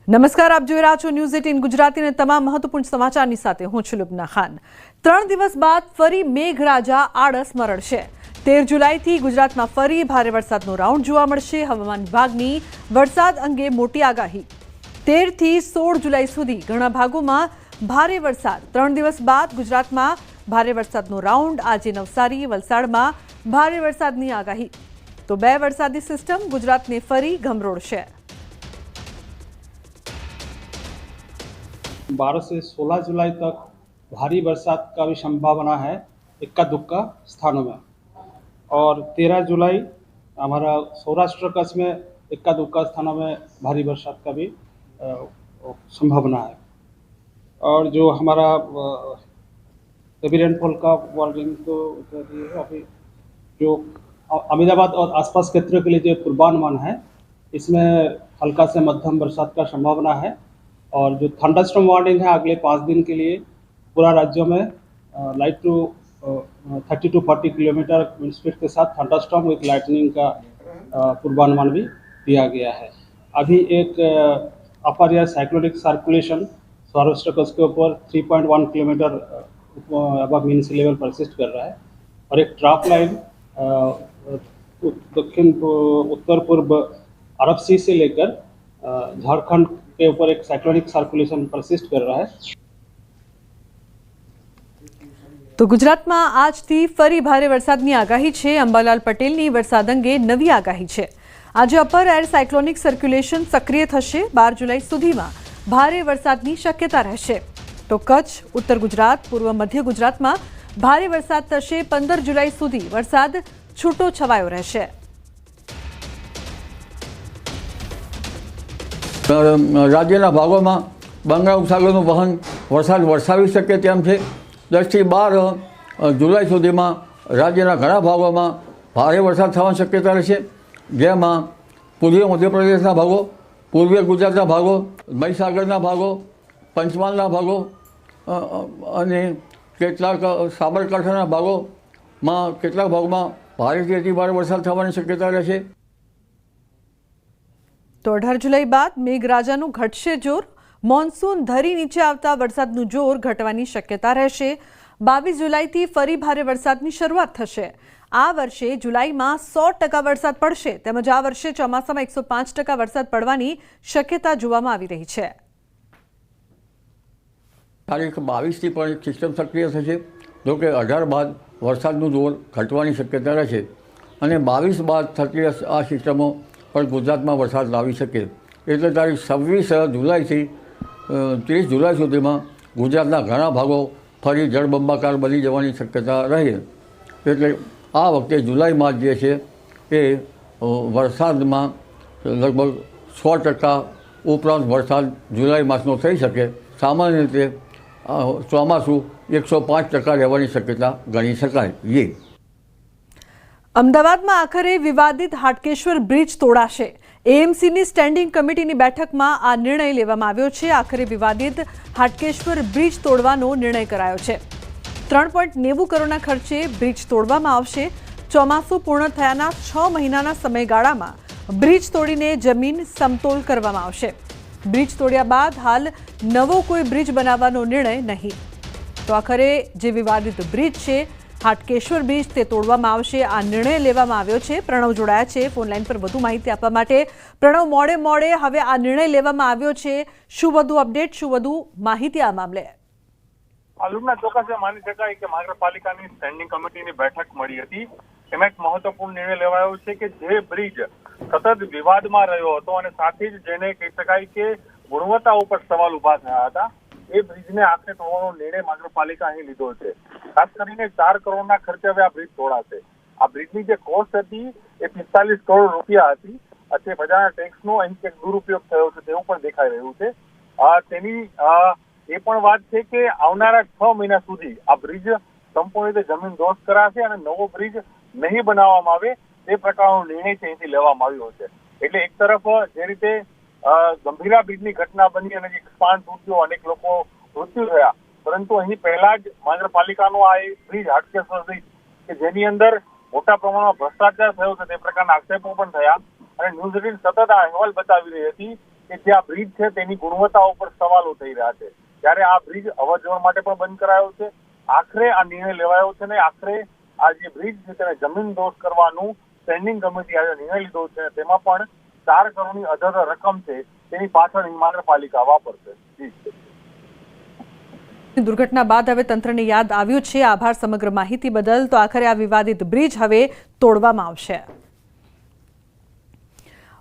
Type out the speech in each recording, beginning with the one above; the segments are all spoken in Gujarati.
નમસ્કાર, આપ જોઈ રહ્યા છો ન્યૂઝ 18 ગુજરાતીના તમામ મહત્વપૂર્ણ સમાચારની સાથે હું છું લુબના ખાન। 3 દિવસ બાદ ફરી મેઘરાજા આળસ મરડશે। 13 જુલાઈથી ગુજરાતમાં ફરી ભારે વરસાદનો રાઉન્ડ જોવા મળશે। હવામાન વિભાગની વરસાદ અંગે મોટી આગાહી। 13 થી 16 જુલાઈ સુધી ઘણા ભાગોમાં ભારે વરસાદ। 3 દિવસ બાદ ગુજરાતમાં ભારે વરસાદનો રાઉન્ડ। આજે નવસારી, વલસાડમાં ભારે વરસાદની આગાહી। તો 2 વરસાદી સિસ્ટમ ગુજરાતને ફરી ગમરોળશે। 12 से 16 जुलाई तक भारी बरसात का भी संभावना है इक्का दुक्का स्थानों में, और 13 जुलाई हमारा सौराष्ट्र कच्छ में इक्का दुक्का स्थानों में भारी बरसात का भी संभावना है। और जो हमारा हेवी रेनफॉल का वार्निंग तो अभी जो अहमदाबाद और आसपास क्षेत्र के लिए जो पूर्वानुमान है, इसमें हल्का से मध्यम बरसात का संभावना है। और जो थंडरस्टॉर्म वार्निंग है अगले 5 दिन के लिए पूरा राज्यों में light to 30 to 40 kilometre speed के साथ थंडरस्टॉर्म विद लाइटनिंग का पूर्वानुमान भी दिया गया है। अभी एक अपर air cyclonic circulation Saurashtra Kutch के ऊपर 3.1 किलोमीटर अबव मीन सी लेवल परसिस्ट कर रहा है, और एक ट्रफ लाइन दक्षिण उत्तर पूर्व अरब सी से लेकर झारखंड के ऊपर एक साइक्लोनिक सर्कुलेशन परसिस्ट कर रहा है। तो ગુજરાતમાં આજથી ફરી ભારે વરસાદની આગાહી છે। અંબાલાલ પટેલની વરસાદ અંગે નવી આગાહી છે। આજે અપર એર સાયક્લોનિક સર્ક્યુલેશન સક્રિય થશે। 12 જુલાઈ સુધીમાં ભારે વરસાદની શક્યતા રહેશે। તો કચ્છ, ઉત્તર ગુજરાત, પૂર્વ મધ્ય ગુજરાતમાં ભારે વરસાદ થશે। 15 જુલાઈ સુધી વરસાદ છૂટો છવાયો રહેશે। રાજ્યના ભાગોમાં બંગાળ ઉપસાગરનું વહન વરસાદ વરસાવી શકે તેમ છે। 10 થી 12 જુલાઈ સુધીમાં રાજ્યના ઘણા ભાગોમાં ભારે વરસાદ થવાની શક્યતા રહેશે, જેમાં પૂર્વીય મધ્યપ્રદેશના ભાગો, પૂર્વીય ગુજરાતના ભાગો, મહીસાગરના ભાગો, પંચમહાલના ભાગો અને કેટલાક સાબરકાંઠાના ભાગોમાં કેટલાક ભાગોમાં ભારેથી અતિ ભારે વરસાદ થવાની શક્યતા રહેશે। તો 18 જુલાઈ બાદ મેઘરાજાનું ઘટશે જોર। મોન્સૂન ધરી નીચે આવતા વરસાદનું જોર ઘટવાની શક્યતા રહેશે। 22 જુલાઈથી ફરી ભારે વરસાદની શરૂઆત થશે। આ વર્ષે જુલાઈમાં 100% વરસાદ પડશે, તેમજ આ વર્ષે ચોમાસામાં 105% વરસાદ પડવાની શક્યતા જોવામાં આવી રહી છે। તારીખ 22થી પણ એક સિસ્ટમ સક્રિય થશે, જોકે 18 બાદ વરસાદનું જોર ઘટવાની શક્યતા રહેશે, અને 22 બાદ થતી આ સિસ્ટમો પણ ગુજરાતમાં વરસાદ લાવી શકે। એટલે તારીખ 26 જુલાઈથી 30 જુલાઈ સુધીમાં ગુજરાતના ઘણા ભાગો ફરી જળબંબાકાર બની જવાની શક્યતા રહે। એટલે આ વખતે જુલાઈ માસ જે છે એ વરસાદમાં લગભગ 100% ઉપરાંત વરસાદ જુલાઈ માસનો થઈ શકે। સામાન્ય રીતે ચોમાસું 105% રહેવાની શક્યતા ગણી શકાય। અમદાવાદમાં આખરે વિવાદિત હાટકેશ્વર બ્રિજ તોડાશે। એએમસીની સ્ટેન્ડિંગ કમિટીની બેઠકમાં આ નિર્ણય લેવામાં આવ્યો છે। આખરે વિવાદિત હાટકેશ્વર બ્રિજ તોડવાનો નિર્ણય કરાયો છે। 3.90 કરોડના ખર્ચે બ્રિજ તોડવામાં આવશે। ચોમાસું પૂર્ણ થયાના 6 મહિનાના સમયગાળામાં બ્રિજ તોડીને જમીન સમતોલ કરવામાં આવશે। બ્રિજ તોડ્યા બાદ હાલ નવો કોઈ બ્રિજ બનાવવાનો નિર્ણય નહીં। તો આખરે જે વિવાદિત બ્રિજ છે હાટકેશ્વર બ્રિજ તે તોડવામાં આવશે। આ નિર્ણય લેવામાં આવ્યો છે। પ્રણવ જોડાયા છે ફોન લાઈન પર વધુ માહિતી આપવા માટે। પ્રણવ, મોડે હવે આ નિર્ણય લેવામાં આવ્યો છે, શું વધુ અપડેટ, શું વધુ માહિતી આ મામલે? લુબના ચોક્કસ માની શકાય કે મહાનગરપાલિકાની સ્ટેન્ડિંગ કમિટીની બેઠક મળી હતી, એમાં એક મહત્વપૂર્ણ નિર્ણય લેવાયો છે કે જે બ્રિજ સતત વિવાદમાં રહ્યો હતો અને સાથે જ જેને કહી શકાય કે ગુણવત્તા ઉપર સવાલ ઉભા થયા હતા, એ બ્રિજને આખરે તોડવાનો નિર્ણય મહાનગરપાલિકા અહીં લીધો છે। ખાસ કરીને 4 કરોડના ખર્ચે હવે આ બ્રિજ તોડાશે। આ બ્રિજની જે કોસ્ટ હતી એ 45 કરોડ રૂપિયા હતી। તે બજારના ટેક્સનો અહીં એક દુરુપયોગ થયો છે તેવું પણ દેખાઈ રહ્યું છે। તેની એ પણ વાત છે કે આવનારા 6 મહિના સુધી આ બ્રિજ સંપૂર્ણ રીતે જમીન દોસ્ત કરાશે અને નવો બ્રિજ નહીં બનાવવામાં આવે તે પ્રકારનો નિર્ણય છે અહીંથી લેવામાં આવ્યો છે। એટલે એક તરફ જે રીતે ગંભીરા બ્રિજની ઘટના બની અને એક સ્પાન તૂટ્યો, અનેક લોકો મૃત્યુ થયા, પરંતુ અહીં પહેલા જ મહાનગરપાલિકાનો આ બ્રિજ હાટકેશ્વર બ્રિજ કે જેની અંદર મોટા પ્રમાણમાં ભ્રષ્ટાચાર થયો છે તે પ્રકારના આક્ષેપો પણ થયા, અને ન્યૂઝ 18 સતત આ અહેવાલ બતાવી રહી હતી કે કે જે આ બ્રિજ છે તેની ગુણવત્તા ઉપર સવાલો થઈ રહ્યા છે. ત્યારે આ બ્રિજ અવરજવર માટે પણ બંધ કરાયો છે. આખરે આ નિર્ણય લેવાયો છે ને આખરે આ જે બ્રિજ છે તેને જમીન દોષ કરવાનું સ્ટેન્ડિંગ કમિટી આજે નિર્ણય લીધો છે. તેમાં પણ 4 કરોડની અધર રકમ છે તેની પાછળ મહાનગરપાલિકા વાપરશે. દુર્ઘટના બાદ હવે તંત્રને યાદ આવ્યું છે. આભાર સમગ્ર માહિતી બદલ. તો આખરે આ વિવાદિત બ્રિજ હવે તોડવામાં આવશે.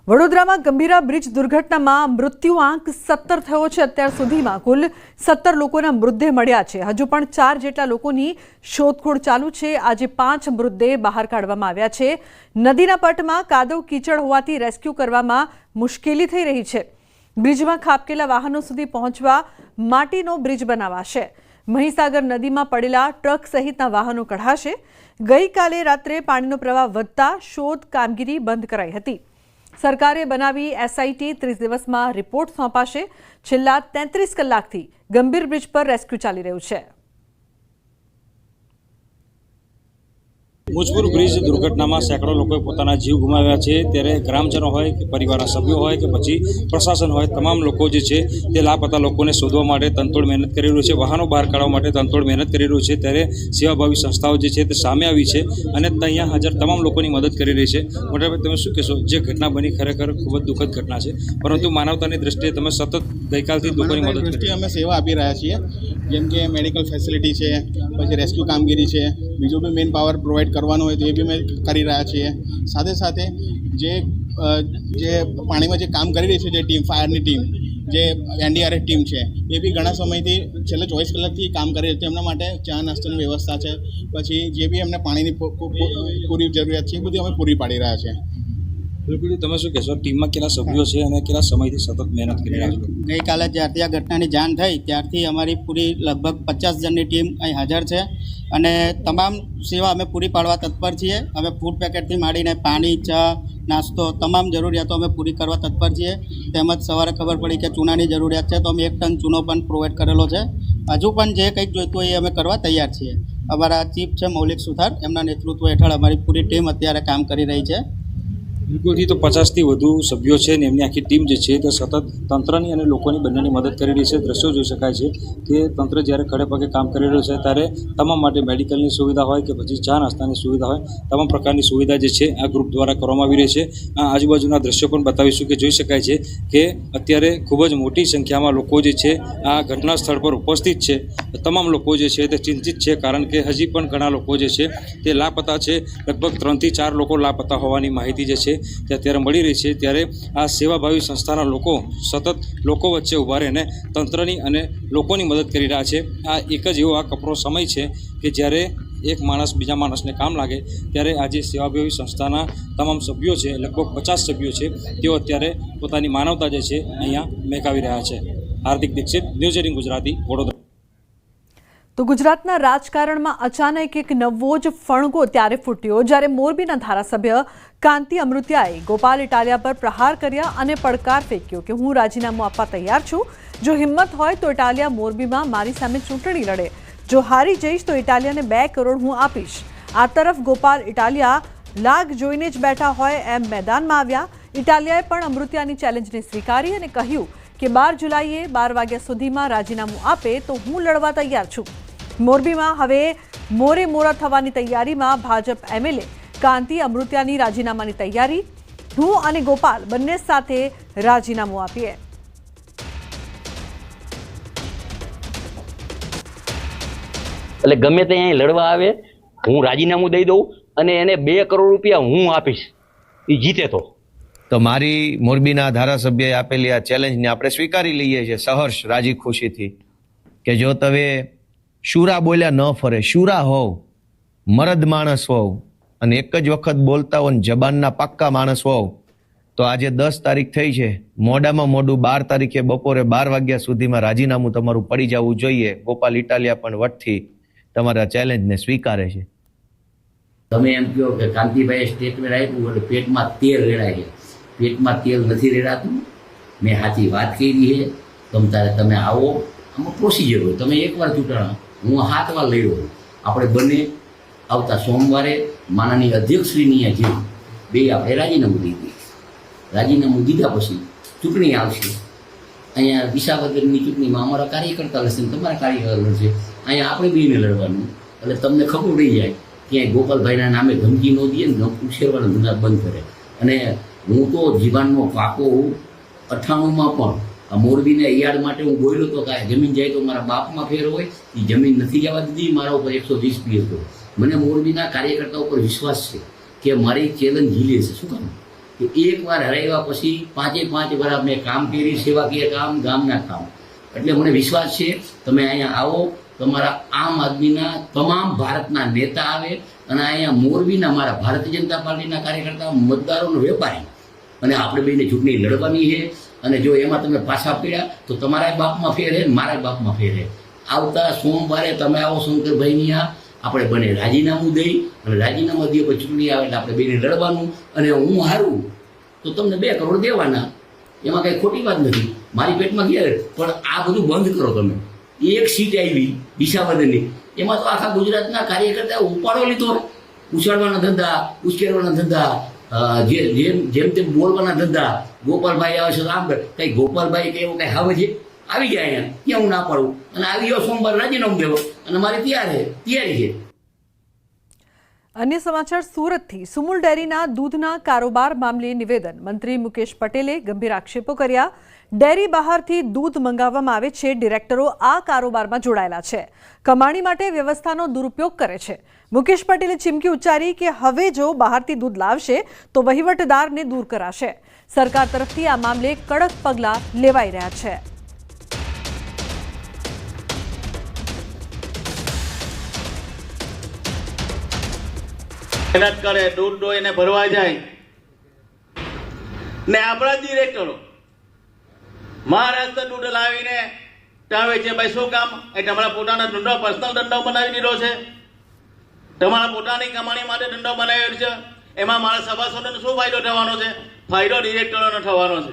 વડોદરામાં ગંભીરા બ્રિજ દુર્ઘટનામાં મૃત્યુઆંક 17 થયો છે. અત્યાર સુધીમાં કુલ 17 લોકોના મૃતદેહ મળ્યા છે. હજુ પણ 4 જેટલા લોકોની શોધખોળ ચાલુ છે. આજે 5 મૃતદેહ બહાર કાઢવામાં આવ્યા છે. નદીના પટમાં કાદવ કીચડ હોવાથી રેસ્ક્યુ કરવામાં મુશ્કેલી થઈ રહી છે. બ્રિજમાં ખાબકેલા વાહનો સુધી પહોંચવા માટીનો બ્રિજ બનાવાશે. મહીસાગર નદીમાં પડેલા ટ્રક સહિતના વાહનો કઢાશે. ગઈકાલે રાત્રે પાણીનો પ્રવાહ વધતા શોધ કામગીરી બંધ કરાઈ હતી. સરકારે બનાવી એસઆઈટી 30 દિવસમાં રિપોર્ટ સોંપાશે. છેલ્લા 33 કલાકથી ગંભીર બ્રિજ પર રેસ્ક્યુ ચાલી રહ્યું છે. ભુજપુર બ્રિજ દુર્ઘટનામાં સેંકડો લોકોએ પોતાના જીવ ગુમાવ્યા છે. ત્યારે ગ્રામજનો હોય કે પરિવારના સભ્યો હોય કે પછી પ્રશાસન હોય, તમામ લોકો જે છે તે લાપતા લોકોને શોધવા માટે તનતોડ મહેનત કરી રહ્યું છે. વાહનો બહાર કાઢવા માટે તનતોડ મહેનત કરી રહ્યું છે. ત્યારે સેવાભાવી સંસ્થાઓ જે છે તે સામે આવી છે અને અહીંયા હાજર તમામ લોકોની મદદ કરી રહી છે. મોટાભાઈ, તમે શું કહેશો? જે ઘટના બની ખરેખર ખૂબ જ દુઃખદ ઘટના છે, પરંતુ માનવતાની દ્રષ્ટિએ તમે સતત ગઈકાલથી લોકોની મદદ કરી અમે સેવા આપી રહ્યા છીએ. જેમ કે મેડિકલ ફેસિલિટી છે, પછી રેસ્ક્યુ કામગીરી છે, બીજું બી મેન પાવર પ્રોવાઈડ કરવાનું હોય તો એ બી અમે કરી રહ્યા છીએ. સાથે સાથે જે પાણીમાં જે કામ કરી રહી છે, જે ટીમ ફાયરની ટીમ, જે એનડીઆરએફ ટીમ છે, એ બી ઘણા સમયથી છેલ્લા 24 કલાકથી કામ કરી રહી છે. એમના માટે ચા નાસ્તાની વ્યવસ્થા છે, પછી જે બી એમને પાણીની પૂરી જરૂરિયાત છે એ બધી અમે પૂરી પાડી રહ્યા છીએ. બિલકુલ. તમે શું કહેશો? ટીમમાં કેટલા સભ્યો છે અને કેટલા સમયથી સતત મહેનત કરી રહ્યા છો? ગઈકાલે જ્યારથી આ ઘટનાની જાણ થઈ ત્યારથી અમારી પૂરી લગભગ 50 જણની ટીમ અહીં હાજર છે અને તમામ સેવા અમે પૂરી પાડવા તત્પર છીએ. અમે ફૂડ પેકેટથી માંડીને પાણી, ચા, નાસ્તો, તમામ જરૂરિયાતો અમે પૂરી કરવા તત્પર છીએ. તેમજ સવારે ખબર પડી કે ચૂનાની જરૂરિયાત છે તો અમે 1 ટન ચૂનો પણ પ્રોવાઈડ કરેલો છે. હજુ પણ જે કંઈક જોઈતું હોય એ અમે કરવા તૈયાર છીએ. અમારા ચીફ છે મૌલિક સુથાર, એમના નેતૃત્વ હેઠળ અમારી પૂરી ટીમ અત્યારે કામ કરી રહી છે. બિલકુલથી તો 50થી વધુ સભ્યો છે ને એમની આખી ટીમ જે છે તે સતત તંત્રની અને લોકોની બંનેની મદદ કરી રહી છે. દ્રશ્યો જોઈ શકાય છે કે તંત્ર જ્યારે ખડે પગે કામ કરી રહ્યું છે ત્યારે તમામ માટે મેડિકલની સુવિધા હોય કે પછી ચા નાસ્તાની સુવિધા હોય, તમામ પ્રકારની સુવિધા જે છે આ ગ્રુપ દ્વારા કરવામાં આવી રહી છે. આ આજુબાજુના દ્રશ્યો પણ બતાવીશું કે જોઈ શકાય છે કે અત્યારે ખૂબ જ મોટી સંખ્યામાં લોકો જે છે આ ઘટના સ્થળ પર ઉપસ્થિત છે. તમામ લોકો જે છે તે ચિંતિત છે, કારણ કે હજી પણ ઘણા લોકો જે છે તે લાપતા છે. લગભગ 3 થી 4 લોકો લાપતા હોવાની માહિતી જે છે તે અત્યારે મળી રહી છે. ત્યારે આ સેવાભાવી સંસ્થાના લોકો સતત લોકો વચ્ચે ઊભા રહીને તંત્રની અને લોકોની મદદ કરી રહ્યા છે. આ એક જ એવો આ કપરો સમય છે કે જ્યારે એક માણસ બીજા માણસને કામ લાગે ત્યારે આજે સેવાભાવી સંસ્થાના તમામ સભ્યો છે, લગભગ 50 સભ્યો છે, તેઓ અત્યારે પોતાની માનવતા જે છે અહીંયા મેકાવી રહ્યા છે. હાર્દિક દીક્ષિત, ન્યૂઝ 18 ગુજરાતી, વડોદરા. તો ગુજરાતના રાજકારણમાં અચાનક એક નવો જ ફણગો ત્યારે ફૂટ્યો જ્યારે મોરબીના ધારાસભ્ય કાંતિ અમૃતિયાએ ગોપાલ ઇટાલિયા પર પ્રહાર કર્યા અને પડકાર ફેંક્યો કે હું રાજીનામું આપવા તૈયાર છું. જો હિંમત હોય તો ઇટાલિયા મોરબીમાં મારી સામે ચૂંટણી લડે. જો હારી જઈશ તો ઇટાલિયાને 2 કરોડ હું આપીશ. આ તરફ ગોપાલ ઇટાલિયા લાગ જોઈને જ બેઠા હોય એમ મેદાનમાં આવ્યા. ઇટાલિયાએ પણ અમૃતિયાની ચેલેન્જને સ્વીકારી અને કહ્યું કે 12 જુલાઈએ 12 વાગ્યા સુધીમાં રાજીનામું આપે તો હું લડવા તૈયાર છું. મોરબીમાં હવે મોરે મોરા થવાની તૈયારીમાં ભાજપ એમએલએ કાંતિ અમૃતિયાની રાજીનામાની તૈયારી. હું અને ગોપાલ બંને સાથે રાજીનામું આપીએ. એટલે ગમે તે અહીં લડવા આવે હું રાજીનામું દઈ દઉં અને એને 2 કરોડ રૂપિયા હું આપીશ, એ જીતે તો મારી મોરબીના ધારાસભ્યએ આપેલી આ ચેલેન્જને આપણે સ્વીકારી લઈએ છીએ સહર્ષ, રાજી ખુશીથી કે જો તમે શુરા બોલ્યા ન ફરે, શુરા હોવ, મરદ માણસ હોવ અને એક જ વખત બોલતા હો ને જબાનના પાક્કા માણસ હોવ તો આજે 10 તારીખ થઈ છે, મોડામાં મોડું 12 તારીખે બપોરે 12 વાગ્યા સુધીમાં રાજીનામું તમારું પડી જવું જોઈએ. ગોપાલ ઇટાલિયા પણ વટથી તમારા ચેલેન્જને સ્વીકારે છે. તમે એમ કહો કે કાંતિભાઈએ સ્ટેટમેન્ટ આપ્યું એટલે પેટમાં તેલ રેડાય છે. પેટમાં તેલ નથી રેડાતું. મેં સાચી વાત કરી છે. તમે આવો, આમાં પ્રોસિજર હોય. તમે એકવાર ચૂંટણા, હું 7 વાર લડ્યો. આપણે બંને આવતા સોમવારે માનનીય અધ્યક્ષશ્રીની જે 2 આપણે રાજીનામું દીધી. રાજીનામું દીધા પછી ચૂંટણી આવશે, અહીંયા વિસાવદરની ચૂંટણીમાં અમારા કાર્યકર્તા લડશે, તમારા કાર્યકર લડશે, અહીંયા આપણે બેને લડવાનું. એટલે તમને ખબર રહી જાય કે ગોપાલભાઈના નામે ધમકી ન દે ને ઉછેરવાના ધંધા બંધ કરે. અને હું તો જીવનનો પાકો 98માં પણ આ મોરબીના યાર્ડ માટે હું બોલ્યો હતો કે જમીન જાય તો મારા બાપમાં ફેર હોય, એ જમીન નથી જવા દીધી, મારા ઉપર 120 પી હતો. મને મોરબીના કાર્યકર્તા ઉપર વિશ્વાસ છે કે મારી ચેલેન્જ ઝીલે છે. શું કામ કે એકવાર હરાવ્યા પછી 5 વર્ષ મેં કામ કરી, સેવાકીય કામ, ગામના કામ. એટલે મને વિશ્વાસ છે તમે અહીંયા આવો, તમારા આમ આદમીના તમામ ભારતના નેતા આવે અને અહીંયા મોરબીના મારા ભારતીય જનતા પાર્ટીના કાર્યકર્તા, મતદારોનો વેપારી, અને આપણે બેને ચૂંટણી લડવાની છે. અને જો એમાં તમે પાછા પડ્યા તો તમારા બાપમાં ફેર છે, મારા બાપમાં ફેર છે. આવતા સોમવારે તમે આવો શંકરભાઈની આપણે બને રાજીનામું દઈ, અને રાજીનામા દઈએ પછી ચૂંટણી આવે એટલે આપણે બેને લડવાનું. અને હું હારું તો તમને 2 કરોડ દેવાના, એમાં કંઈ ખોટી વાત નથી, મારી પેટમાં ઘેર. પણ આ બધું બંધ કરો તમે. એક સીટ આવી વિસાવદરની, એમાં તો આખા ગુજરાતના કાર્યકર્તા ઉપાડો લીધો. ઉછાળવાના ધંધા, ઉશ્કેરવાના ધંધા, જેમ તેમ બોલવાના ધંધા. ગોપાલભાઈ આવે છે તો આમ કંઈ ગોપાલભાઈ કંઈ એવું કંઈ આવે છે, આવી ગયા અહીંયા, ક્યાં હું ના પાડું. અને આવી ગયો સોમવાર રાજીનામું દેવો, અને મારી તૈયારી છે. અન્ય સમાચાર સુરતથી. સુમુલ ડેરીના દૂધના કારોબાર મામલે નિવેદન. મંત્રી મુકેશ પટેલે ગંભીર આક્ષેપો કર્યા. ડેરી બહારથી દૂધ મંગાવવામાં આવે છે, ડિરેક્ટરો આ કારોબારમાં જોડાયેલા છે, કમાણી માટે વ્યવસ્થાનો દુરુપયોગ કરે છે. મુકેશ પટેલે ચીમકી ઉચ્ચારી કે હવે જો બહારથી દૂધ લાવશે તો વહીવટદારને દૂર કરાશે. સરકાર તરફથી આ મામલે કડક પગલાં લેવાઈ રહ્યા છે. મહેનત કરે, દૂધ દોઈને ભરવા જાય ને આપણા ડિરેક્ટરો મહારાષ્ટ્ર દૂધ લાવીને ટાવે છે. ભાઈ શું કામ? એ તમારા પોતાના ધંધો, પર્સનલ ધંધો બનાવી દીધો છે, તમારા પોતાની કમાણી માટે ધંધો બનાવ્યો છે. એમાં મારા સભાસદોને શું ફાયદો થવાનો છે? ફાયદો ડિરેક્ટરોને થવાનો છે.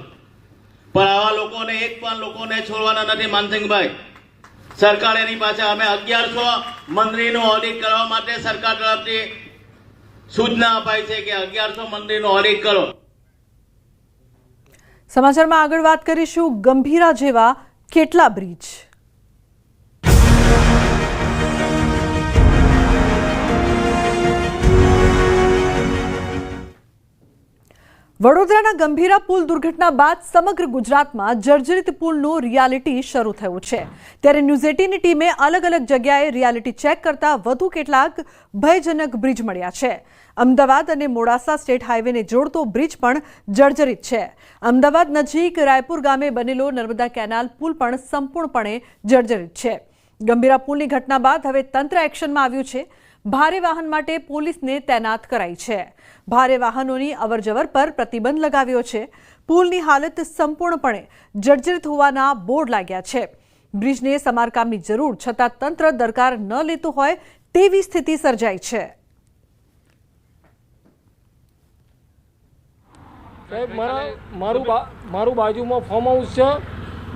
પણ આવા લોકોને એક પણ લોકોને છોડવાના નથી. માનસિંહભાઈ, સરકાર એની પાસે અમે 1100 મંત્રીનું ઓડિટ કરવા માટે સરકાર તરફથી સૂચના અપાઈ છે કે 1100 મંત્રીનું ઓડિટ કરો. સમાચારમાં આગળ વાત કરીશું ગંભીરા જેવા કેટલા બ્રિજ. વડોદરાના ગંભીરા પુલ દુર્ઘટના બાદ સમગ્ર ગુજરાતમાં જર્જરિત પુલનું રિયાલિટી શરૂ થયું છે. ત્યારે ન્યૂઝ 18ની ટીમે અલગ અલગ જગ્યાએ રિયાલિટી ચેક કરતા વધુ કેટલાક ભયજનક બ્રિજ મળ્યા છે. અમદાવાદ અને મોડાસા સ્ટેટ હાઈવેને જોડતો બ્રિજ પણ જર્જરિત છે. અમદાવાદ નજીક રાયપુર ગામે બનેલો નર્મદા કેનાલ પુલ પણ સંપૂર્ણપણે જર્જરિત છે. ગંભીરા પુલની ઘટના બાદ હવે તંત્ર એક્શનમાં આવ્યું છે. ભારે વાહન માટે પોલીસને તૈનાત કરાઈ છે. ભારે વાહનોની અવરજવર પર પ્રતિબંધ લગાવ્યો છે. પુલની હાલત સંપૂર્ણપણે જર્જરિત હોવાના બોર્ડ લાગ્યા છે. બ્રિજને સમારકામની જરૂર છતાં તંત્ર દરકાર ન લેતું હોય તેવી સ્થિતિ સર્જાઈ છે. સાહેબ, મારું બાજુમાં ફાર્મ હાઉસ છે,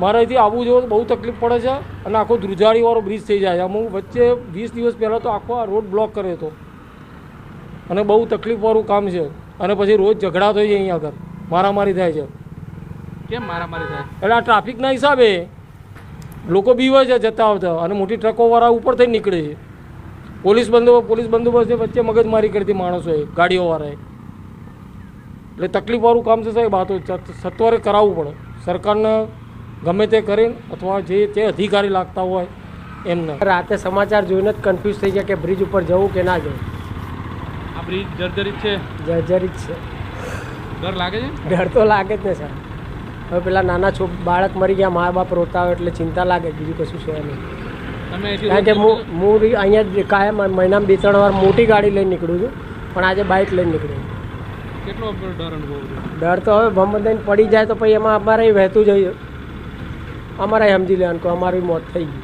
મારાથી આવવું જવું બહુ તકલીફ પડે છે અને આખો ધ્રુજારીવાળો બ્રિજ થઈ જાય છે. અમુક વચ્ચે 20 દિવસ પહેલાં તો આખો આ રોડ બ્લોક કર્યો હતો અને બહુ તકલીફવાળું કામ છે. અને પછી રોજ ઝઘડા થઈ જાય, અહીંયા આગળ મારામારી થાય છે. કેમ મારામારી થાય? એટલે આ ટ્રાફિકના હિસાબે લોકો બીવે છે જતા આવતા, અને મોટી ટ્રકોવાળા ઉપર થઈ નીકળે છે. પોલીસ બંદોબસ્ત વચ્ચે મગજમારી કરતી માણસોએ, ગાડીઓવાળાએ. એટલે તકલીફવાળું કામ છે સાહેબ. આ તો સત્વરે કરાવવું પડે સરકારને, ગમે તે કરીને, અથવા જે તે અધિકારી લાગતા હોય એમને. રાતે સમાચાર જોઈને જ કન્ફ્યુઝ થઈ ગયા કે બ્રિજ ઉપર જવું કે ના જવું. આ બ્રિજ જર્જરિત છે. જર્જરિત છે. ડર લાગે છે? ડર તો લાગે જ ને સર. હવે પેલા નાના બાળક મરી ગયા, મા બાપ રોતા હોય એટલે ચિંતા લાગે, બીજું કશું છે નહીં. કારણ કે હું અહીંયા કાયમ મહિનામાં 2-3 વાર મોટી ગાડી લઈને નીકળું છું, પણ આજે બાઇક લઈને નીકળ્યું. કેટલો ડર અનુભવ? ડર તો હવે ભમ દઈને પડી જાય તો પછી એમાં અમારે વહેતું જઈએ, અમારે સમજી લેવાનું કે અમારી મોત થઈ ગઈ.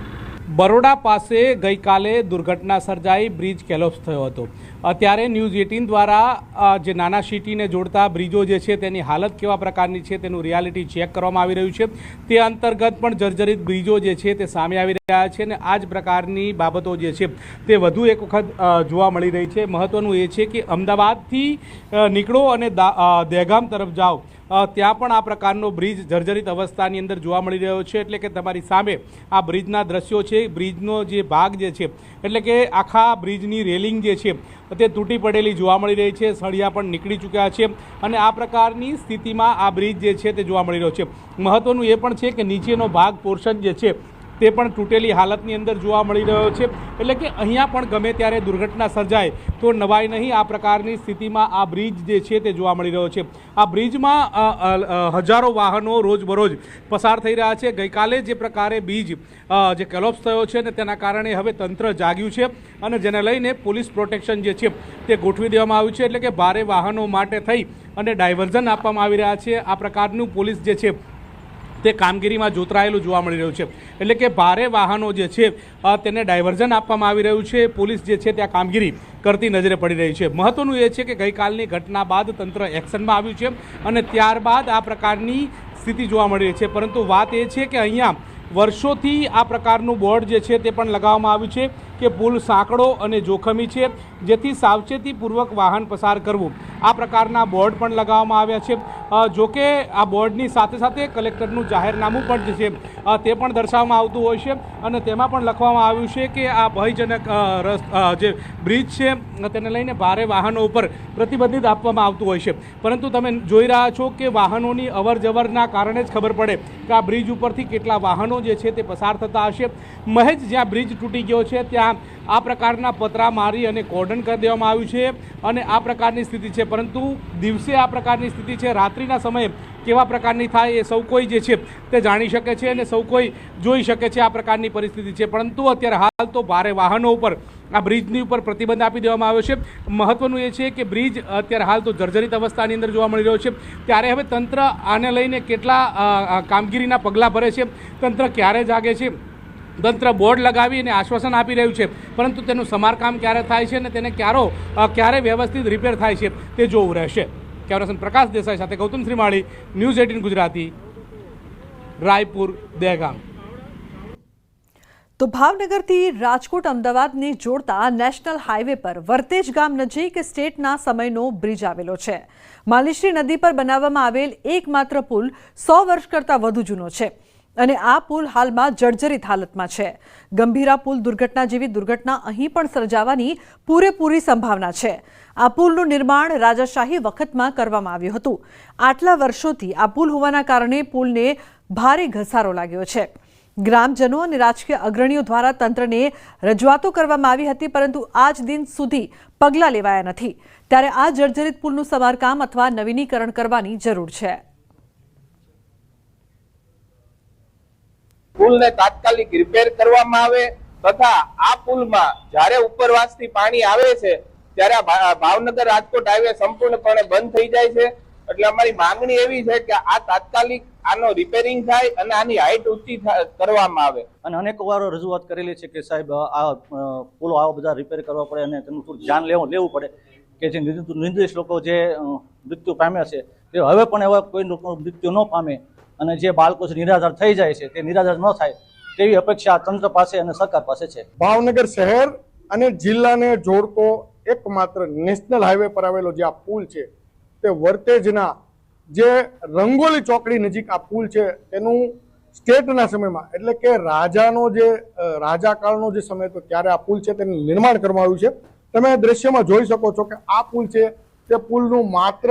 બરોડા પાસે ગઈકાલે દુર્ઘટના સર્જાઈ, બ્રિજ કેલોપ્સ થયો હતો. અત્યારે ન્યૂઝ 18 દ્વારા જે નાના સિટીને જોડતા બ્રિજો જે છે તેની હાલત કેવા પ્રકારની છે તેનું રિયાલિટી ચેક કરવામાં આવી રહ્યું છે. તે અંતર્ગત પણ જર્જરિત બ્રિજો જે છે તે સામે આવી રહ્યા છે અને આ જ પ્રકારની બાબતો જે છે તે વધુ એક વખત જોવા મળી રહી છે. મહત્વનું એ છે કે અમદાવાદથી નીકળો અને દહેગામ તરફ જાઓ ત્યાં પણ આ પ્રકારનો બ્રિજ જર્જરિત અવસ્થાની અંદર જોવા મળી રહ્યો છે. એટલે કે તમારી સામે આ બ્રિજના દ્રશ્યો છે. બ્રિજનો જે ભાગ જે છે એટલે કે આખા બ્રિજની રેલિંગ જે છે તે તૂટી પડેલી જોવા મળી રહી છે. સળિયા પણ નીકળી ચૂક્યા છે અને આ પ્રકારની સ્થિતિમાં આ બ્રિજ જે છે તે જોવા મળી રહ્યો છે. મહત્વનું એ પણ છે કે નીચેનો ભાગ પોર્શન જે છે તે પણ તૂટેલી હાલતની અંદર જોવા મળી રહ્યો છે. એટલે કે અહીંયા પણ ગમે ત્યારે દુર્ઘટના સર્જાય તો નવાઈ નહીં, આ પ્રકારની સ્થિતિમાં આ બ્રિજ જે છે તે જોવા મળી રહ્યો છે. આ બ્રિજમાં હજારો વાહનો રોજબરોજ પસાર થઈ રહ્યા છે. ગઈકાલે જે પ્રકારે બ્રિજ જે કોલેપ્સ થયો છે ને તેના કારણે હવે તંત્ર જાગ્યું છે અને જેને લઈને પોલીસ પ્રોટેક્શન જે છે તે ગોઠવી દેવામાં આવ્યું છે. એટલે કે ભારે વાહનો માટે થઈ અને ડાયવર્ઝન આપવામાં આવી રહ્યા છે. આ પ્રકારનું પોલીસ જે છે તે કામગીરીમાં જોતરાયેલું જોવા મળી રહ્યું છે. એટલે કે ભારે વાહનો જે છે તેને ડાયવર્ઝન આપવામાં આવી રહ્યું છે. પોલીસ જે છે ત્યાં કામગીરી કરતી નજરે પડી રહી છે. મહત્વનું એ છે કે ગઈકાલની ઘટના બાદ તંત્ર એક્શનમાં આવ્યું છે અને ત્યારબાદ આ પ્રકારની સ્થિતિ જોવા મળી રહી છે. પરંતુ વાત એ છે કે અહીંયા વર્ષોથી આ પ્રકારનું બોર્ડ જે છે તે પણ લગાવવામાં આવ્યું છે કે પુલ સાંકડો અને જોખમી છે, જેથી સાવચેતીપૂર્વક વાહન પસાર કરવું. આ પ્રકારના બોર્ડ પણ લગાવવામાં આવ્યા છે. જોકે આ બોર્ડની સાથે સાથે કલેક્ટરનું જાહેરનામું પણ જે છે તે પણ દર્શાવવામાં આવતું હોય છે અને તેમાં પણ લખવામાં આવ્યું છે કે આ ભયજનક જે બ્રિજ છે તેને લઈને ભારે વાહનો ઉપર પ્રતિબંધિત આપવામાં આવતું હોય છે. પરંતુ તમે જોઈ રહ્યા છો કે વાહનોની અવરજવરના કારણે જ ખબર પડે કે આ બ્રિજ ઉપરથી કેટલા વાહનો જે છે તે પસાર થતા હશે. મહેજ જ્યાં બ્રિજ તૂટી ગયો છે ત્યાં આ પ્રકારના પતરા મારી અને કોર્ડન કરી દેવામાં આવ્યું છે અને આ પ્રકારની સ્થિતિ છે. પરંતુ દિવસે આ પ્રકારની સ્થિતિ છે, રાત્રિના સમયે કેવા પ્રકારની થાય એ સૌ કોઈ જે છે તે જાણી શકે છે અને સૌ કોઈ જોઈ શકે છે આ પ્રકારની પરિસ્થિતિ છે. પરંતુ અત્યારે હાલ તો ભારે વાહનો ઉપર આ બ્રિજની ઉપર પ્રતિબંધ આપી દેવામાં આવ્યો છે. મહત્વનું એ છે કે બ્રિજ અત્યારે હાલ તો જર્જરિત અવસ્થાની અંદર જોવા મળી રહ્યો છે. ત્યારે હવે તંત્ર આને લઈને કેટલા કામગીરીના પગલાં ભરે છે, તંત્ર ક્યારે જાગે છે, તંત્ર બોર્ડ લગાવી અને આશ્વાસન આપી રહ્યું છે, પરંતુ તેનું સમારકામ ક્યારે થાય છે અને તેને ક્યારે વ્યવસ્થિત રિપેર થાય છે તે જોવું રહેશે. કેમેરામેન પ્રકાશ દેસાઈ સાથે ગૌતમ શ્રીમાળી, ન્યૂઝ 18 ગુજરાતી, રાયપુર, દહેગામ. તો ભાવનગરથી રાજકોટ અમદાવાદને જોડતા નેશનલ હાઈવે પર વર્તેજ ગામ નજીક સ્ટેટના સમયનો બ્રિજ આવેલો છે. માલિશ્રી નદી પર બનાવવામાં આવેલ એકમાત્ર પુલ 100 વર્ષ કરતાં વધુ જૂનો છે અને આ પુલ હાલમાં જર્જરિત હાલતમાં છે. ગંભીરા પુલ દુર્ઘટના જેવી દુર્ઘટના અહીં પણ સર્જાવાની પૂરેપૂરી સંભાવના છે. આ પુલનું નિર્માણ રાજાશાહી વખતમાં કરવામાં આવ્યું હતું. આટલા વર્ષોથી આ પુલ હોવાના કારણે પુલને ભારે ઘસારો લાગ્યો છે. ગ્રામજનો અને રાજકીય અગ્રણીઓ દ્વારા તંત્રને રજૂઆતો કરવામાં આવી હતી, પરંતુ આજ દિન સુધી પગલાં લેવાયા નથી. ત્યારે આ જર્જરિત પુલનું સમારકામ અથવા નવીનીકરણ કરવાની જરૂર છે. પુલને તાત્કાલિક રિપેર કરવામાં આવે તથા આ પુલમાં જ્યારે ઉપરવાસથી પાણી આવે છે ત્યારે ભાવનગર રાજકોટ હાઈવે સંપૂર્ણપણે બંધ થઈ જાય છે. એટલે અમારી માંગણી એવી છે કે આ તાત્કાલિક આનો રિપેરિંગ થાય અને આની હાઈટ ઊંચી કરવામાં આવે. અને અનેક વાર રજૂઆત કરેલી છે કે સાહેબ આ પુલો આવા બધા રિપેર કરવા પડે અને તેનું થોડું ધ્યાન લેવું પડે કે જે નિર્દોષ લોકો જે મૃત્યુ પામ્યા છે તે હવે પણ એવા કોઈ લોકો મૃત્યુ ન પામે અને જે બાળકો છે નિરાધાર થઈ જાય છે તે નિરાધાર ન થાય તેવી અપેક્ષા તંત્ર પાસે અને સરકાર પાસે છે. ભાવનગર શહેર અને જિલ્લાને જોડતો એકમાત્ર નેશનલ હાઈવે પર આવેલો જે આ પુલ છે તે વર્તેજના જે રંગોલી ચોકડી નજીક આ પુલ છે તેનું સ્ટેટના સમયમાં એટલે કે રાજા કાળનો જે સમય હતો ત્યારે આ પુલ છે તેનું નિર્માણ કરવામાં આવ્યું છે. તમે દ્રશ્યમાં જોઈ શકો છો કે આ પુલ છે તે પુલનું માત્ર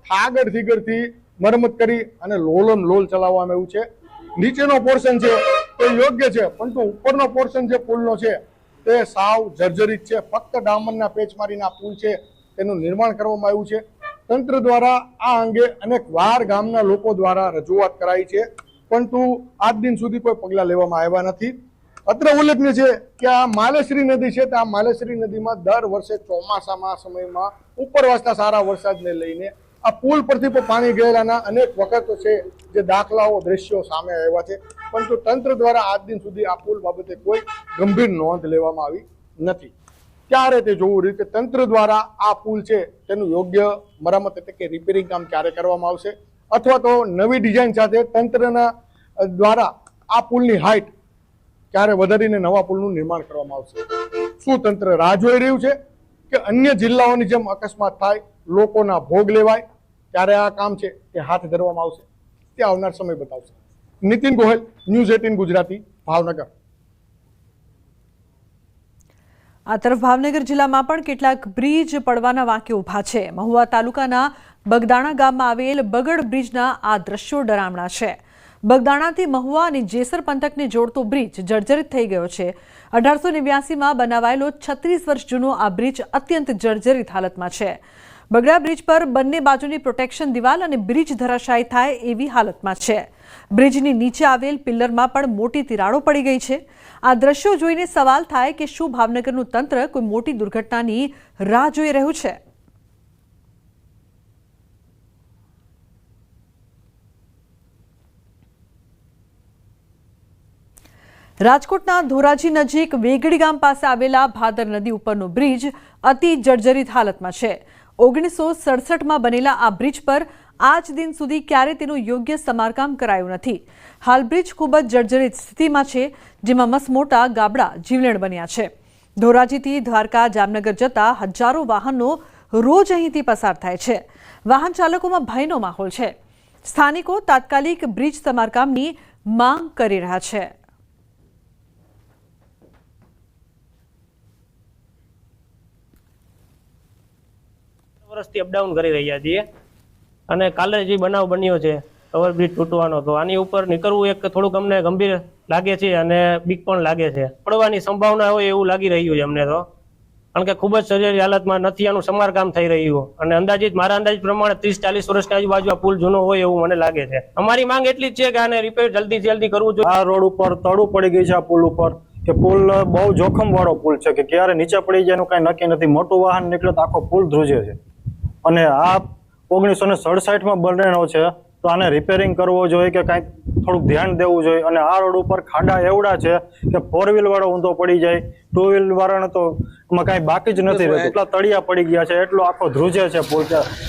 થાગડ થીગડથી મરમત કરી અને લોલમ લોલ ચલાવવામાં આવ્યું છે. નીચેનો પોર્શન છે તે યોગ્ય છે, પરંતુ ઉપરનો પોર્શન જે પુલનો છે તે સાવ જર્જરિત છે. ફક્ત ડામરના પેચ મારીને આ પુલ છે તેનું નિર્માણ કરવામાં આવ્યું છે. તંત્ર દ્વારા આ અંગે અનેક વાર ગામના લોકો દ્વારા રજૂઆત કરાઈ છે, પરંતુ આજ દિન સુધી કોઈ પગલાં લેવામાં આવ્યા નથી. અત્રે ઉલ્લેખનીય છે કે આ માલેશ્રી નદી છે, આ માલેશ્રી નદીમાં દર વર્ષે ચોમાસામાં સમયમાં ઉપરવાસના સારા વરસાદને લઈને આ પુલ પરથી પણ પાણી ગયેલાના અનેક વખત છે જે દાખલાઓ દ્રશ્યો સામે આવ્યા છે, પરંતુ તંત્ર દ્વારા આજ દિન સુધી આ પુલ બાબતે કોઈ ગંભીર નોંધ લેવામાં આવી નથી. ક્યારે તે જોવું રહ્યું કે તંત્ર દ્વારા આ પુલ છે તેનું યોગ્ય મરામત એટલે કે રિપેરિંગ કામ ક્યારે કરવામાં આવશે, અથવા તો નવી ડિઝાઇન સાથે તંત્રના દ્વારા આ પુલની હાઈટ ક્યારે વધારીને નવા પુલનું નિર્માણ કરવામાં આવશે. શું તંત્ર રાહ જોઈ રહ્યું છે કે અન્ય જિલ્લાઓની જેમ અકસ્માત થાય, લોકોના ભોગ લેવાય ક્યારે આ કામ છે એ હાથ ધરવામાં આવશે તે આવનાર સમય બતાવશે. નીતિન ગોહિલ, ન્યૂઝ 18 ગુજરાતી, ભાવનગર. આ તરફ ભાવનગર જિલ્લામાં પણ કેટલાક બ્રિજ પડવાના વાંકે ઊભા છે. મહુવા તાલુકાના બગદાણા ગામમાં આવેલ બગડ બ્રિજના આ દ્રશ્યો ડરામણા છે. બગદાણાથી મહુવા અને જેસર પંથકને જોડતો બ્રિજ જર્જરિત થઈ ગયો છે. 1889માં બનાવાયેલો 36 વર્ષ જૂનો આ બ્રિજ અત્યંત જર્જરિત હાલતમાં છે. બગડા બ્રિજ પર બંને બાજુની પ્રોટેક્શન દિવાલ અને બ્રિજ ધરાશાયી થાય એવી હાલતમાં છે. બ્રિજની નીચે આવેલ પિલ્લરમાં પણ મોટી તિરાડો પડી ગઈ છે. આ દ્રશ્યો જોઈને સવાલ થાય કે શું ભાવનગરનું તંત્ર કોઈ મોટી દુર્ઘટનાની રાહ જોઈ રહ્યું છે? રાજકોટના ધોરાજી નજીક વેગડી ગામ પાસે આવેલા ભાદર નદી ઉપરનો બ્રિજ અતિ જર્જરિત હાલતમાં છે. 1967માં બનેલા આ બ્રિજ પર આજ દિન સુધી ક્યારે તેનું યોગ્ય સમારકામ કરાયું નથી. હાલ બ્રિજ ખૂબ જ જર્જરિત સ્થિતિમાં છે, જેમાં મસમોટા ગાબડા જીવલેણ બન્યા છે. ધોરાજીથી દ્વારકા જામનગર જતા હજારો વાહનો રોજ અહીંથી પસાર થાય છે. વાહન ચાલકોમાં ભયનો માહોલ છે. સ્થાનિકો તાત્કાલિક બ્રિજ સમારકામની માંગ કરી રહ્યા છે. વર્ષથી અપડાઉન કરી રહ્યા છીએ અને કાલે જે બનાવ બન્યો છે ઓવરબ્રિજ તૂટવાનો, તો આની ઉપર નીકળવું એક થોડુંક અમને ગંભીર લાગે છે અને બીક પણ લાગે છે. પડવાની સંભાવના હોય એવું લાગી રહ્યું છે અમને તો, કારણ કે ખૂબ જ સર્જરી હાલતમાં નથી આનું સમારકામ થઈ રહ્યું અને અંદાજિત મારા અંદાજ પ્રમાણે 30-40 વર્ષની આજુબાજુ આ પુલ જૂનો હોય એવું મને લાગે છે. અમારી માંગ એટલી જ છે કે આને રિપેર જલ્દીથી જલ્દી કરવું જોઈએ. આ રોડ ઉપર તળું પડી ગઈ છે આ પુલ ઉપર, કે પુલ બહુ જોખમ વાળો પુલ છે કે ક્યારે નીચે પડી જાય એનું કઈ નક્કી નથી. મોટું વાહન નીકળે તો આખો પુલ ધ્રુજે છે અને આ 1967માં બનેલો છે, તો આને રિપેરિંગ કરવો જોઈએ કે કાંઈક થોડુંક ધ્યાન દેવું જોઈએ. અને આ રોડ ઉપર ખાડા એવડા છે કે 4 વ્હીલ વાળો ઊંધો પડી જાય, 2 વ્હીલ વાળાને તો એમાં કાંઈ બાકી જ નથી રહેતું. એટલા તળિયા પડી ગયા છે, એટલો આખો ધ્રુજે છે પુલ.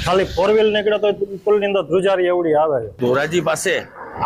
ખાલી 4 વ્હીલ નીકળે તો પુલની અંદર ધ્રુજારી એવડી આવે છે. ધોરાજી પાસે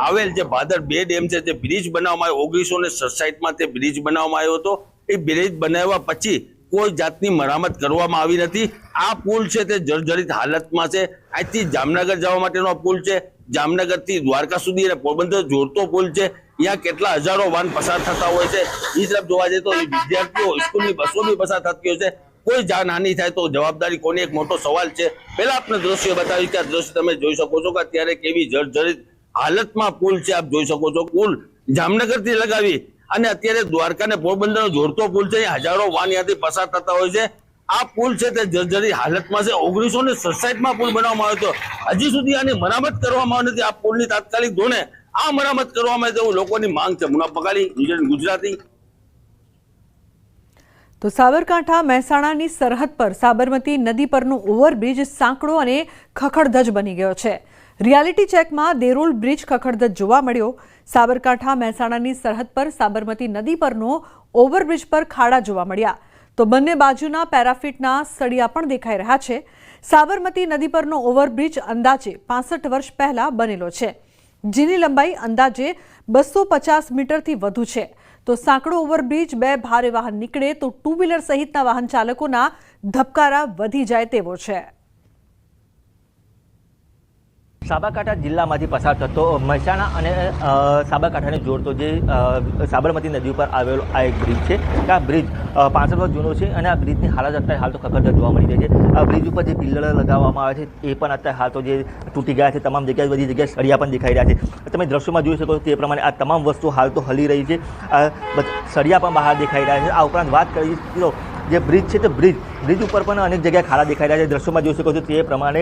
આવેલ જે ભાદર 2 ડેમ છે, જે બ્રિજ બનાવવામાં આવ્યો 1967માં તે બ્રિજ બનાવવામાં આવ્યો હતો. એ બ્રિજ બનાવ્યા પછી કોઈ જાતની મરામત કરવામાં આવી નથી. આ પુલ છે તે જર્જરિત હાલતમાં છે. આજથી જામનગર જવા માટેનો પુલ છે, જામનગરથી દ્વારકા સુધી અને પોરબંદર જોડતો પુલ છે. અહીંયા કેટલા હજારો વાહન પસાર થતા હોય છે. એ તરફ જોવા જઈએ તો વિદ્યાર્થીઓ સ્કૂલની બસો બી પસાર થતી હોય છે. કોઈ જાનહાનિ થાય તો જવાબદારી કોની, એક મોટો સવાલ છે. પહેલા આપણે દ્રશ્ય બતાવ્યું કે આ દ્રશ્ય તમે જોઈ શકો છો કે અત્યારે કેવી જર્જરિત હાલતમાં પુલ છે. આપ જોઈ શકો છો પુલ જામનગરથી લગાવી અને અત્યારે દ્વારકા ને પોરબંદર જોડતો પુલ છે. હજારો વાહન ત્યાંથી પસાર થતા હોય છે. આ પુલ છે તે જર્જરિત હાલતમાં છે. 1967માં પુલ બનાવવામાં આવ્યો હતો, હજી સુધી આની મરામત કરવામાં આવી નથી. આ પુલની તાત્કાલિક ધોરણે આ મરામત કરવામાં આવે તેવું લોકોની માંગ છે. મુનાફ પકાડી, ગુજરાતી. તો સાબરકાંઠા મહેસાણાની સરહદ પર સાબરમતી નદી પરનો ઓવરબ્રિજ સાંકડો અને ખખડધજ બની ગયો છે. રિયાલિટી ચેકમાં દેરોલ બ્રિજ ખખડધજ જોવા મળ્યો. સાબરકાંઠા મહેસાણાની સરહદ પર સાબરમતી નદી પરનો ઓવરબ્રિજ પર ખાડા જોવા મળ્યા, તો બંને બાજુના પેરાફિટના સળિયા પણ દેખાઈ રહ્યા છે. સાબરમતી નદી પરનો ઓવરબ્રિજ અંદાજે 65 વર્ષ પહેલા બનેલો છે, જેની લંબાઈ અંદાજે 250 મીટરથી વધુ છે. તો સાંકડો ઓવરબ્રિજ 2 ભારે વાહન નીકળે તો 2 વ્હીલર સહિતના વાહન ચાલકોના ધબકારા વધી જાય તેવો છે. સાબરકાંઠા જિલ્લામાંથી પસાર થતો મહેસાણા અને સાબરકાંઠાને જોડતો જે સાબરમતી નદી ઉપર આવેલો આ એક બ્રિજ છે. આ બ્રિજ 65 વર્ષ જૂનો છે અને આ બ્રિજની હાલત અત્યારે હાલ તો ખખડધજ જોવા મળી રહી છે. આ બ્રિજ ઉપર જે પિલ્લર લગાવવામાં આવે છે એ પણ અત્યારે હાલ તો જે તૂટી ગયા છે. તમામ જગ્યાએ બધી જગ્યાએ સળિયા પણ દેખાઈ રહ્યા છે. તમે દ્રશ્યોમાં જોઈ શકો છો તે પ્રમાણે આ તમામ વસ્તુ હાલ તો હલી રહી છે. સળિયા પણ બહાર દેખાઈ રહ્યા છે. આ ઉપરાંત વાત કરી તો જે બ્રિજ છે તે બ્રિજ ઉપર પણ અનેક જગ્યાએ ખાડા દેખાઈ રહ્યા છે. દ્રશ્યોમાં જોઈ શકો છો તે પ્રમાણે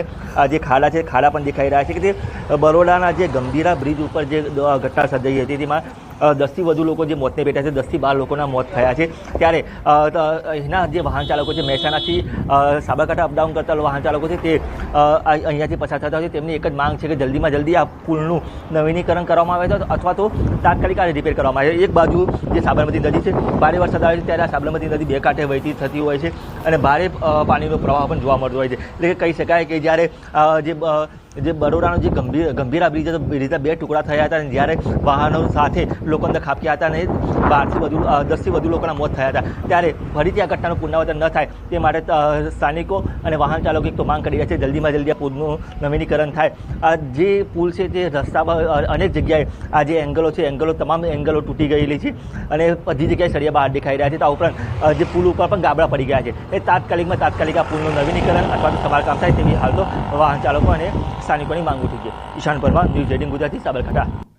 જે ખાડા છે ખાડા પણ દેખાઈ રહ્યા છે કે તે બરોડાના જે ગંભીરા બ્રિજ ઉપર જે ઘટના સર્જાઈ હતી તેમાં 10થી વધુ લોકો જે મોતને ભેટ્યા છે, 10થી 12 લોકોના મોત થયા છે. ત્યારે એના જે વાહન ચાલકો છે મહેસાણાથી સાબરકાંઠા અપડાઉન કરતા વાહન ચાલકો છે તે અહીંયાથી પસાર થતા હોય છે. તેમની એક જ માંગ છે કે જલ્દીમાં જલ્દી આ પુલનું નવીનીકરણ કરવામાં આવે છે અથવા તો તાત્કાલિક આ રિપેર કરવામાં આવે. એક બાજુ જે સાબરમતી નદી છે, ભારે વરસાદ આવે છે ત્યારે આ સાબરમતી નદી 2 કાંઠે વહેતી થતી હોય છે અને ભારે પાણીનો પ્રવાહ પણ જોવા મળતો હોય છે. એટલે કે કહી શકાય કે જ્યારે જે જે બરોડાનો જે ગંભીરા બ્રિજ હતો, બ્રિજના 2 ટુકડા થયા હતા અને જ્યારે વાહનો સાથે લોકો અંદર ખાબક્યા હતા અને 10થી વધુ લોકોના મોત થયા હતા, ત્યારે ફરીથી આ ઘટનાનું પુનરાવર્તન ન થાય તે માટે સ્થાનિકો અને વાહન ચાલકો એક તો માંગ કરી રહ્યા છે જલ્દીમાં જલ્દી આ પુલનું નવીનીકરણ થાય. આ જે પુલ છે તે રસ્તા પર અનેક જગ્યાએ આ જે એંગલો છે, તમામ એંગલો તૂટી ગયેલી છે અને બધી જગ્યાએ સળિયા બહાર દેખાઈ રહ્યા છે. આ ઉપરાંત જે પુલ ઉપર પણ ગાબડા પડી ગયા છે. એ તાત્કાલિક આ પુલનું નવીનીકરણ અથવા તો સમારકામ થાય તેવી હાલ તો વાહન ચાલકો અને સ્થાનિકોની માંગ ઉઠી છે. ઈશાન પરમાર, ન્યૂઝ 18 ગુજરાતી, સાબરકાંઠા.